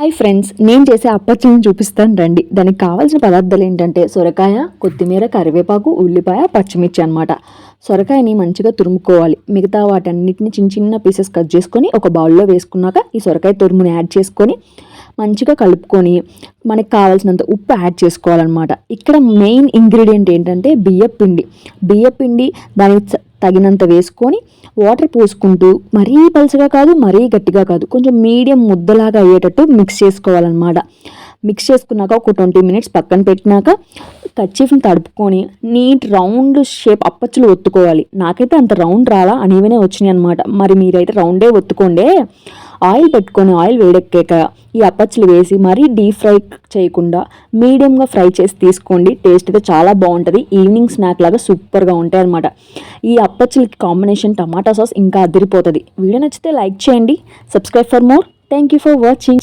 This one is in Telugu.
హాయ్ ఫ్రెండ్స్, నేను చేసే అప్పచ్చులను చూపిస్తాను రండి. దానికి కావాల్సిన పదార్థాలు ఏంటంటే సొరకాయ, కొత్తిమీర, కరివేపాకు, ఉల్లిపాయ, పచ్చిమిర్చి అనమాట. సొరకాయని మంచిగా తురుముకోవాలి. మిగతా వాటన్నిటిని చిన్న చిన్న పీసెస్ కట్ చేసుకొని ఒక బౌల్లో వేసుకున్నాక ఈ సొరకాయ తురుముని యాడ్ చేసుకొని మంచిగా కలుపుకొని మనకి కావాల్సినంత ఉప్పు యాడ్ చేసుకోవాలన్నమాట. ఇక్కడ మెయిన్ ఇంగ్రీడియంట్ ఏంటంటే బియ్యపిండి దానికి తగినంత వేసుకొని వాటర్ పోసుకుంటూ మరీ పలుచగా కాదు, మరీ గట్టిగా కాదు, కొంచెం మీడియం ముద్దలాగా అయ్యేటట్టు మిక్స్ చేసుకోవాలన్నమాట. మిక్స్ చేసుకున్నాక ఒక 20 మినిట్స్ పక్కన పెట్టినాక కర్చీఫ్ని తడుపుకొని నీట్ రౌండ్ షేప్ అప్పచ్చులు ఒత్తుకోవాలి. నాకైతే అంత రౌండ్ రాలా, అనేవనే వచ్చినాయి అనమాట. మరి మీరైతే రౌండే ఒత్తుకోండి. ఆయిల్ పెట్టుకొని ఆయిల్ వేడెక్కాక ఈ అప్పచ్చులు వేసి మరీ డీప్ ఫ్రై చేయకుండా మీడియంగా ఫ్రై చేసి తీసుకోండి. టేస్ట్ అయితే చాలా బాగుంటుంది. ఈవినింగ్ స్నాక్ లాగా సూపర్గా ఉంటాయి అనమాట. ఈ అప్పచ్చులకి కాంబినేషన్ టమాటా సాస్ ఇంకా అదిరిపోతుంది. వీడియో నచ్చితే లైక్ చేయండి. Subscribe for more. Thank you for watching.